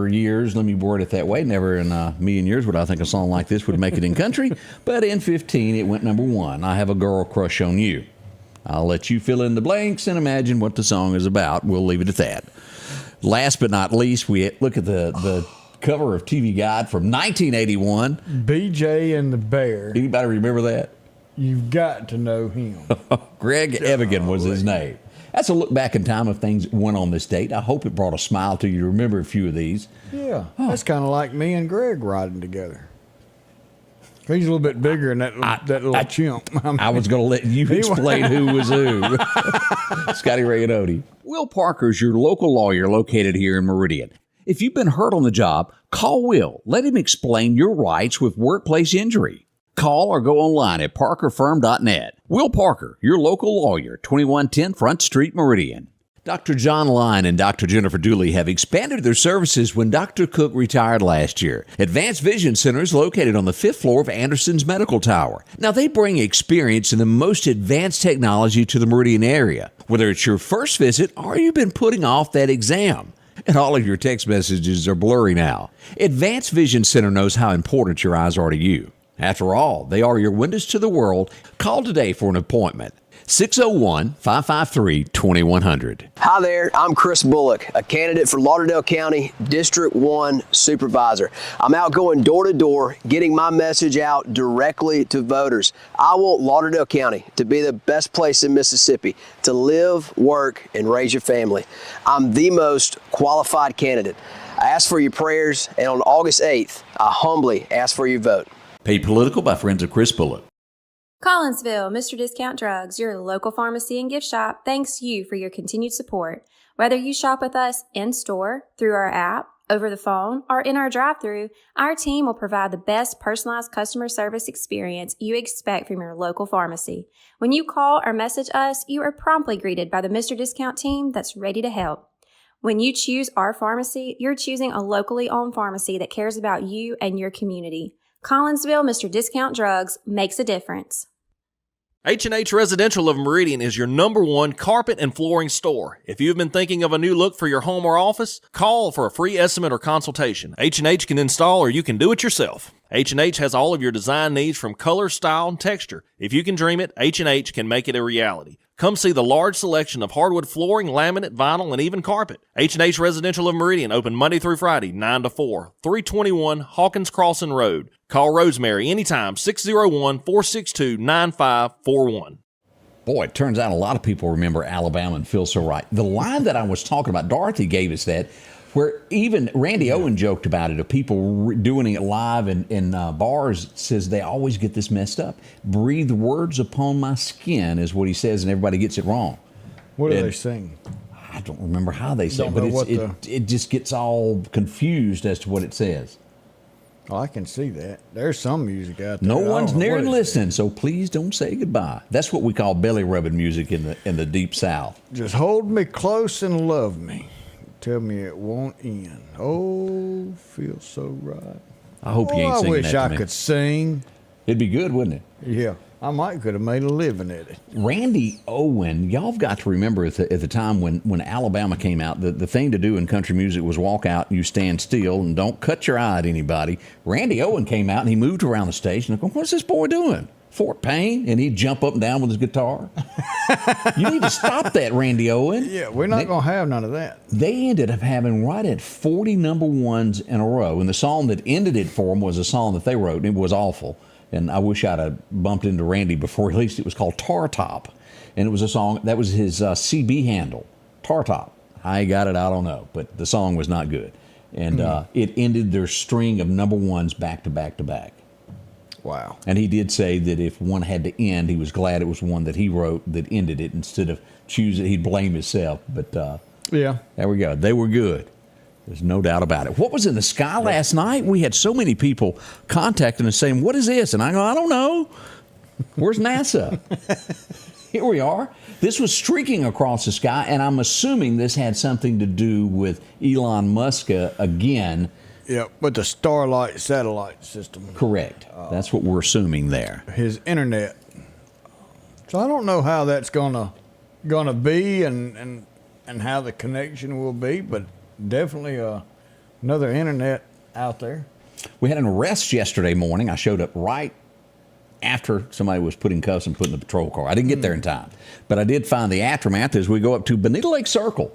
years. Let me word it that way. Never in a million years would I think a song like this would make it in country. But in 15, it went number 1. I Have a Girl Crush on You. I'll let you fill in the blanks and imagine what the song is about. We'll leave it at that. Last but not least, we look at the cover of TV Guide from 1981. BJ and the Bear. Anybody remember that? You've got to know him. Greg Evigan was his name. That's a look back in time of things that went on this date. I hope it brought a smile to you to remember a few of these. Yeah, that's kind of like me and Greg riding together. He's a little bit bigger than that little chimp. I was going to let you explain who was who. Scotty Ray and Odie. Will Parker is your local lawyer located here in Meridian. If you've been hurt on the job, call Will. Let him explain your rights with workplace injury. Call or go online at parkerfirm.net. Will Parker, your local lawyer, 2110 Front Street, Meridian. Dr. John Line and Dr. Jennifer Dooley have expanded their services when Dr. Cook retired last year. Advanced Vision Center is located on the 5th floor of Anderson's Medical Tower. Now, they bring experience in the most advanced technology to the Meridian area. Whether it's your first visit or you've been putting off that exam. And all of your text messages are blurry now. Advanced Vision Center knows how important your eyes are to you. After all, they are your windows to the world. Call today for an appointment. 601-553-2100. Hi there, I'm Chris Bullock, a candidate for Lauderdale County District 1 Supervisor. I'm out going door to door, getting my message out directly to voters. I want Lauderdale County to be the best place in Mississippi to live, work, and raise your family. I'm the most qualified candidate. I ask for your prayers, and on August 8th, I humbly ask for your vote. Paid political by friends of Chris Bullock. Collinsville, Mr. Discount Drugs, your local pharmacy and gift shop, thanks you for your continued support. Whether you shop with us in-store, through our app, over the phone, or in our drive-thru, our team will provide the best personalized customer service experience you expect from your local pharmacy. When you call or message us, you are promptly greeted by the Mr. Discount team that's ready to help. When you choose our pharmacy, you're choosing a locally owned pharmacy that cares about you and your community. Collinsville, Mr. Discount Drugs makes a difference. H&H Residential of Meridian is your #1 carpet and flooring store. If you've been thinking of a new look for your home or office, call for a free estimate or consultation. H&H can install or you can do it yourself. H&H has all of your design needs from color, style, and texture. If you can dream it, H&H can make it a reality. Come see the large selection of hardwood flooring, laminate, vinyl, and even carpet. H&H Residential of Meridian, open Monday through Friday, 9 to 4, 321 Hawkins Crossing Road. Call Rosemary anytime, 601-462-9541. Boy, it turns out a lot of people remember Alabama and Feel So Right. The line that I was talking about, Dorothy gave us that, where even Randy Owen joked about it, of people doing it live in bars, says they always get this messed up. Breathe words upon my skin is what he says, and everybody gets it wrong. What do they sing? I don't remember how they say it, but it just gets all confused as to what it says. Oh, I can see that. There's some music out there. No one's near and listening, so please don't say goodbye. That's what we call belly rubbing music in the deep south. Just hold me close and love me. Tell me it won't end. Oh, feels so right. I hope you ain't singing that to me. I wish I could sing. It'd be good, wouldn't it? Yeah. I might could have made a living at it. Randy Owen, y'all have got to remember at the time when Alabama came out, the thing to do in country music was walk out and you stand still and don't cut your eye at anybody. Randy Owen came out and he moved around the stage and I go, what's this boy doing? Fort Payne? And he'd jump up and down with his guitar. You need to stop that, Randy Owen. Yeah, we're not going to have none of that. They ended up having right at 40 #1s in a row. And the song that ended it for them was a song that they wrote, and it was awful. And I wish I'd have bumped into Randy before he released it. It was called Tar Top. And it was a song, that was his CB handle, Tar Top. How he got it, I don't know. But the song was not good. And it ended their string of #1s back to back to back. Wow. And he did say that if one had to end, he was glad it was one that he wrote that ended it instead of choosing, he'd blame himself. But yeah, there we go. They were good. There's no doubt about it. What was in the sky last night? We had so many people contacting us saying, what is this? And I go, I don't know. Where's NASA? Here we are. This was streaking across the sky, and I'm assuming this had something to do with Elon Musk again. Yeah, with the Starlight satellite system. Correct. That's what we're assuming there. His internet. So I don't know how that's gonna be and how the connection will be, but definitely another internet out there. We had an arrest yesterday morning. I showed up right after somebody was putting cuffs and putting the patrol car. I didn't get there in time, but I did find the aftermath as we go up to Bonita Lake Circle.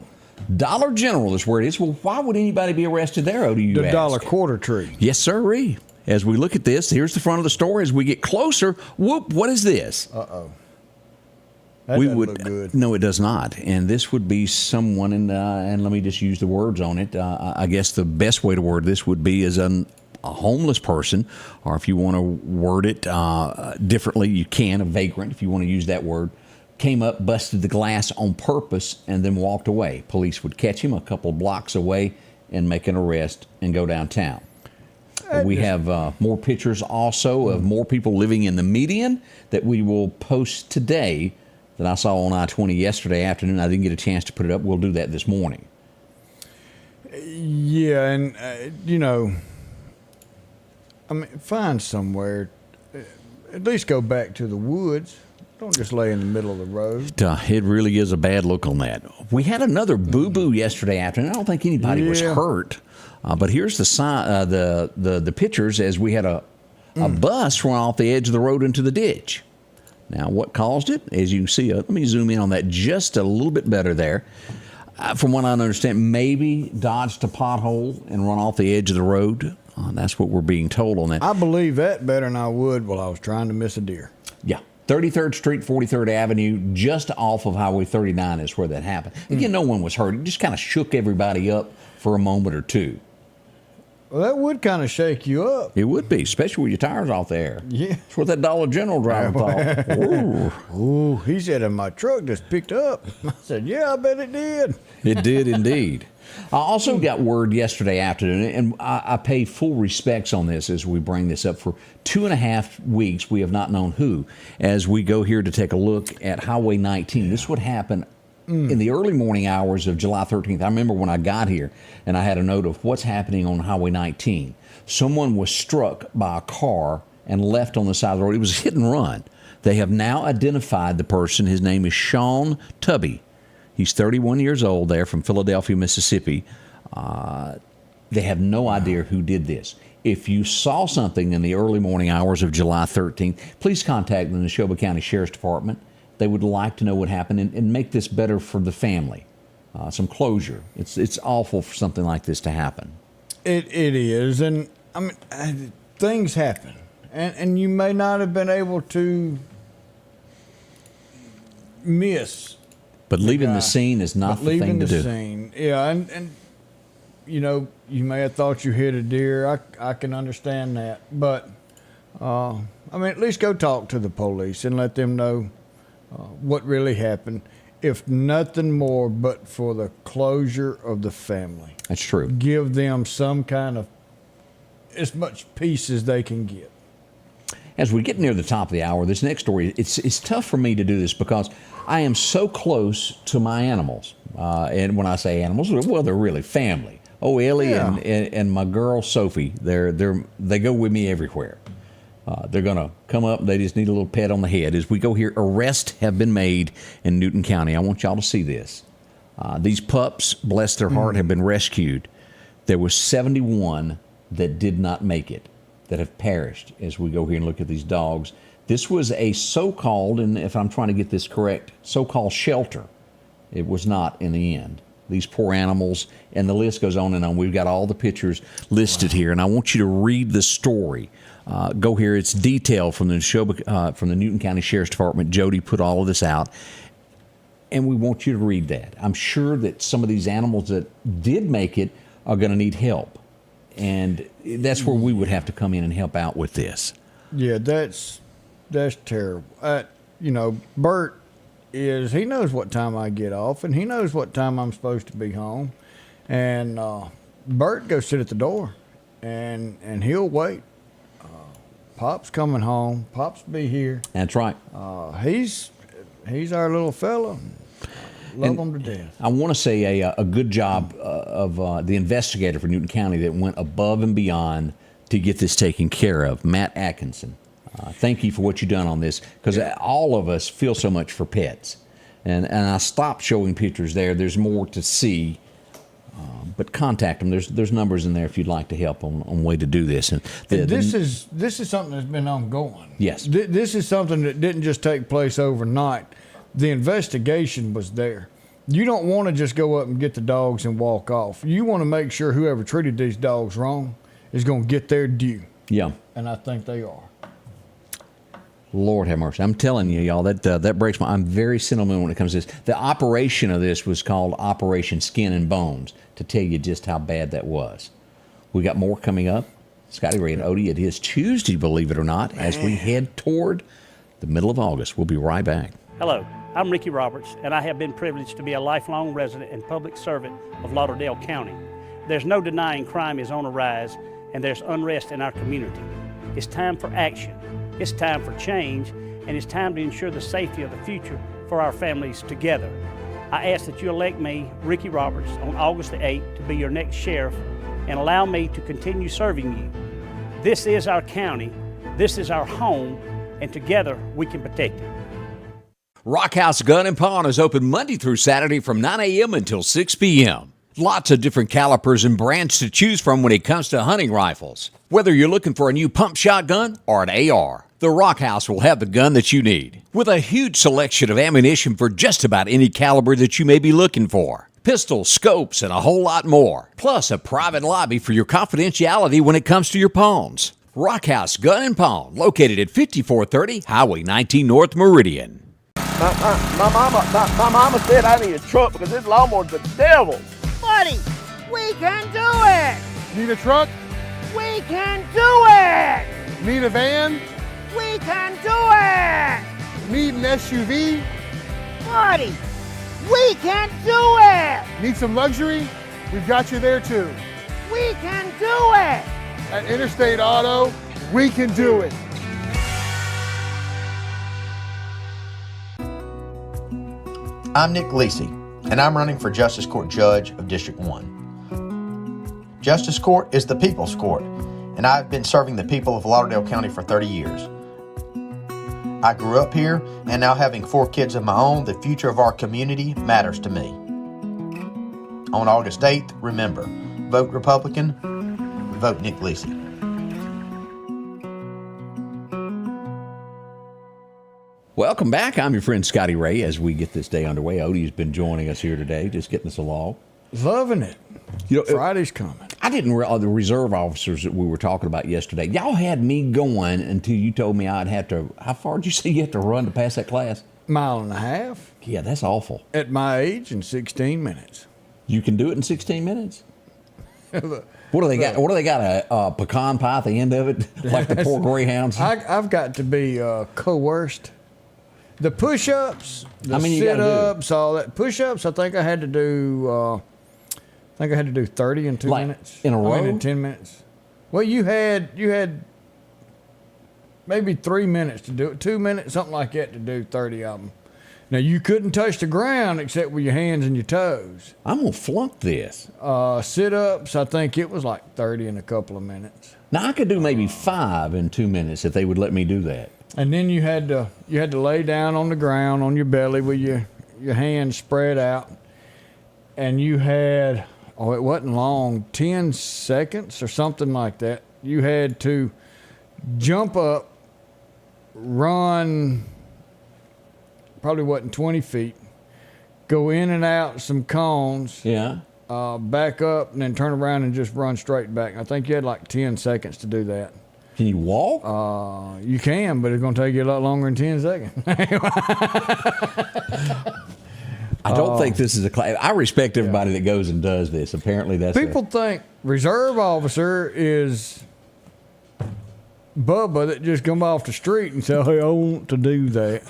Dollar General is where it is. Well, why would anybody be arrested there, ODU? The dollar quarter tree. Yes, sirree. As we look at this, here's the front of the store. As we get closer, whoop, what is this? Uh-oh. That doesn't look good. No, it does not. And this would be someone, and let me just use the words on it. I guess the best way to word this would be as a homeless person, or if you want to word it differently, you can, a vagrant, if you want to use that word, came up, busted the glass on purpose, and then walked away. Police would catch him a couple blocks away and make an arrest and go downtown. We have more pictures also of more people living in the median that we will post today that I saw on I-20 yesterday afternoon. I didn't get a chance to put it up. We'll do that this morning. Yeah, and, I mean, find somewhere. At least go back to the woods. Don't just lay in the middle of the road. It really is a bad look on that. We had another boo-boo yesterday afternoon. I don't think anybody was hurt. But here's the sign, the pictures as we had a bus run off the edge of the road into the ditch. Now, what caused it? As you can see, let me zoom in on that just a little bit better there. From what I understand, maybe dodged a pothole and run off the edge of the road. That's what we're being told on that. I believe that better than I would while I was trying to miss a deer. Yeah. 33rd Street, 43rd Avenue, just off of Highway 39 is where that happened. Again, no one was hurt. It just kind of shook everybody up for a moment or two. Well, that would kind of shake you up. It would be, especially with your tires off there. Yeah. That's what that Dollar General driver thought. Ooh, he said, and my truck just picked up. I said, yeah, I bet it did. It did indeed. I also got word yesterday afternoon, and I pay full respects on this as we bring this up. For 2.5 weeks, we have not known who. As we go here to take a look at Highway 19, this would happen in the early morning hours of July 13th. I remember when I got here, and I had a note of what's happening on Highway 19. Someone was struck by a car and left on the side of the road. It was a hit and run. They have now identified the person. His name is Sean Tubby. He's 31 years old there from Philadelphia, Mississippi. They have no idea who did this. If you saw something in the early morning hours of July 13th, please contact the Neshoba County Sheriff's Department. They would like to know what happened and make this better for the family. Some closure. It's awful for something like this to happen. It is. And, I mean, things happen. And you may not have been able to miss. But leaving the scene is not the thing to do. Leaving the scene, yeah, and you may have thought you hit a deer. I can understand that, but I mean, at least go talk to the police and let them know what really happened. If nothing more, but for the closure of the family. That's true. Give them some kind of as much peace as they can get. As we get near the top of the hour, this next story, it's tough for me to do this because I am so close to my animals. And when I say animals, well, they're really family. Oh, Ellie and my girl Sophie, they go with me everywhere. They're going to come up. They just need a little pet on the head. As we go here, arrests have been made in Newton County. I want y'all to see this. These pups, bless their heart, have been rescued. There was 71 that did not make it, that have perished as we go here and look at these dogs. This was a so-called, and if I'm trying to get this correct, so-called shelter. It was not in the end. These poor animals, and the list goes on and on. We've got all the pictures listed here, and I want you to read the story. Go here. It's detailed from the Newton County Sheriff's Department. Jody put all of this out, and we want you to read that. I'm sure that some of these animals that did make it are going to need help, and that's where we would have to come in and help out with this. Yeah, that's terrible. Bert he knows what time I get off, and he knows what time I'm supposed to be home. And Bert goes sit at the door, and he'll wait. Pop's coming home. Pops be here. That's right. He's our little fella. Love him to death. I want to say a good job of the investigator for Newton County that went above and beyond to get this taken care of, Matt Atkinson. Thank you for what you've done on this, because all of us feel so much for pets. And I stopped showing pictures there. There's more to see. But contact them. There's numbers in there if you'd like to help on way to do this. And this is something that's been ongoing. Yes. This is something that didn't just take place overnight. The investigation was there. You don't want to just go up and get the dogs and walk off. You want to make sure whoever treated these dogs wrong is going to get their due. Yeah. And I think they are. Lord have mercy. I'm telling you, y'all, that breaks my... I'm very sentimental when it comes to this. The operation of this was called Operation Skin and Bones, to tell you just how bad that was. We got more coming up. Scotty Ray and Odie, it is Tuesday, believe it or not, as we head toward the middle of August. We'll be right back. Hello, I'm Ricky Roberts, and I have been privileged to be a lifelong resident and public servant of Lauderdale County. There's no denying crime is on the rise, and there's unrest in our community. It's time for action. It's time for change, and it's time to ensure the safety of the future for our families together. I ask that you elect me, Ricky Roberts, on August the 8th to be your next sheriff and allow me to continue serving you. This is our county, this is our home, and together we can protect it. Rock House Gun and Pawn is open Monday through Saturday from 9 a.m. until 6 p.m. Lots of different calibers and brands to choose from when it comes to hunting rifles. Whether you're looking for a new pump shotgun or an AR, the Rock House will have the gun that you need, with a huge selection of ammunition for just about any caliber that you may be looking for. Pistols, scopes, and a whole lot more. Plus a private lobby for your confidentiality when it comes to your pawns. Rock House Gun and Pawn, located at 5430 Highway 19 North Meridian. My mama said I need a truck because this lawnmower's the devil. Buddy, we can do it! Need a truck? We can do it! Need a van? We can do it! Need an SUV? Buddy, we can do it! Need some luxury? We've got you there too. We can do it! At Interstate Auto, we can do it. I'm Nick Lisi, and I'm running for Justice Court Judge of District 1. Justice Court is the people's court, and I've been serving the people of Lauderdale County for 30 years. I grew up here, and now having 4 kids of my own, the future of our community matters to me. On August 8th, remember, vote Republican, vote Nick Lisi. Welcome back. I'm your friend Scotty Ray as we get this day underway. Odie's been joining us here today, just getting us along. Loving it. You know, Friday's coming. I didn't realize the reserve officers that we were talking about yesterday. Y'all had me going until you told me I'd have to. How far did you say you have to run to pass that class? Mile and a half. Yeah, that's awful. At my age, in 16 minutes. You can do it in 16 minutes? What do they got? What do they got? A pecan pie at the end of it, like the poor greyhounds. I've got to be coerced. The push-ups, the sit-ups, all that. Push-ups, I think I had to do. 30 in 2 minutes in a row. In 10 minutes. Well, you had maybe 3 minutes to do it. 2 minutes, something like that, to do 30 of them. Now you couldn't touch the ground except with your hands and your toes. I'm gonna flunk this. Sit-ups, I think it was like 30 in a couple of minutes. Now I could do maybe 5 in 2 minutes if they would let me do that. And then you had to lay down on the ground on your belly with your hands spread out, and you had, it wasn't long, 10 seconds or something like that. You had to jump up, run, probably wasn't 20 feet, go in and out some cones. Yeah. Back up and then turn around and just run straight back. I think you had like 10 seconds to do that. Can you walk? You can, but it's going to take you a lot longer than 10 seconds. I don't think this is a class. I respect everybody that goes and does this. Apparently, that's people think reserve officer is Bubba that just come off the street and say, hey, I want to do that.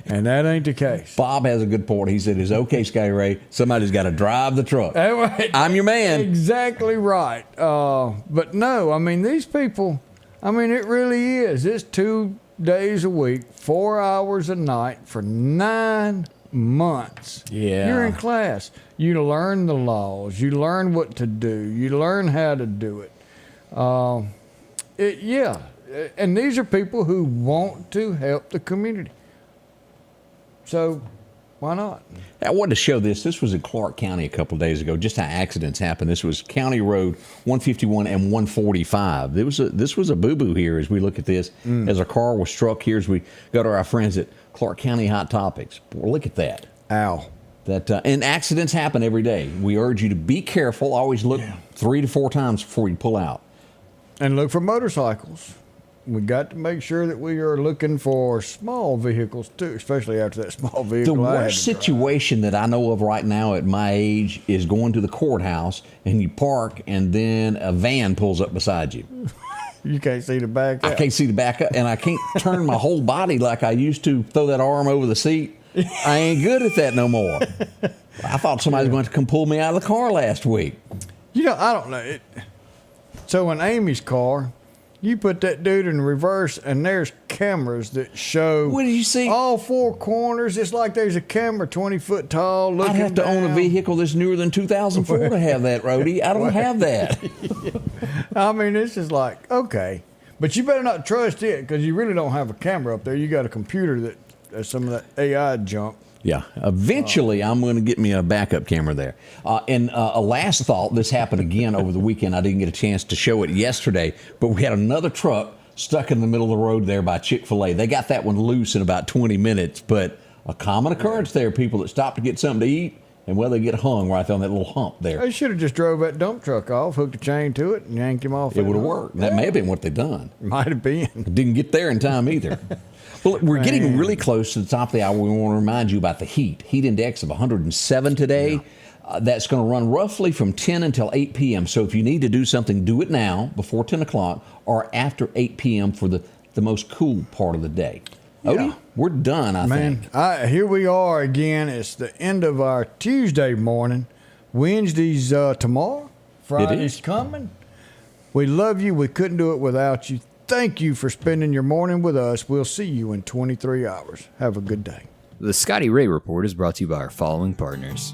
And that ain't the case. Bob has a good point. He said, it's okay, Scotty Ray. Somebody's got to drive the truck. I'm your man. Exactly right. But no, I mean, these people, I mean, it really is. It's 2 days a week, 4 hours a night for 9 months. Yeah. You're in class. You learn the laws. You learn what to do. You learn how to do it. Yeah. And these are people who want to help the community. So why not? I wanted to show this. This was in Clark County a couple of days ago, just how accidents happen. This was County Road 151 and 145. This was a boo-boo here as we look at this, as a car was struck here as we go to our friends at Clark County Hot Topics. Boy, look at that. Ow. And accidents happen every day. We urge you to be careful. Always look 3 to 4 times before you pull out. And look for motorcycles. We got to make sure that we are looking for small vehicles too, especially after that small vehicle. The worst situation that I know of right now at my age is going to the courthouse and you park and then a van pulls up beside you. You can't see the back up. I can't see the back up, and I can't turn my whole body like I used to, throw that arm over the seat. I ain't good at that no more. I thought somebody was going to come pull me out of the car last week. You know, I don't know. So in Amy's car, you put that dude in reverse, and there's cameras that show. What did you see? All 4 corners. It's like there's a camera 20 foot tall looking I'd have to own a vehicle that's newer than 2004 to have that, Rhodey. I don't have that. I mean, it's just like, okay. But you better not trust it because you really don't have a camera up there. You got a computer that does some of that AI junk. Yeah, eventually I'm going to get me a backup camera there. And a last thought, this happened again over the weekend. I didn't get a chance to show it yesterday, but we had another truck stuck in the middle of the road there by Chick-fil-A. They got that one loose in about 20 minutes, but a common occurrence there, people that stop to get something to eat, and well, they get hung right on that little hump there. They should have just drove that dump truck off, hooked a chain to it, and yanked him off. It would have worked. That may have been what they done. Might have been. Didn't get there in time either. Well, we're getting really close to the top of the hour. We want to remind you about the heat. Heat index of 107 today. Yeah. That's going to run roughly from 10 until 8 p.m. So if you need to do something, do it now before 10 o'clock or after 8 p.m. for the most cool part of the day. Odie, we're done, I think. Here we are again. It's the end of our Tuesday morning. Wednesday's tomorrow. Friday's coming. We love you. We couldn't do it without you. Thank you for spending your morning with us. We'll see you in 23 hours. Have a good day. The Scotty Ray Report is brought to you by our following partners.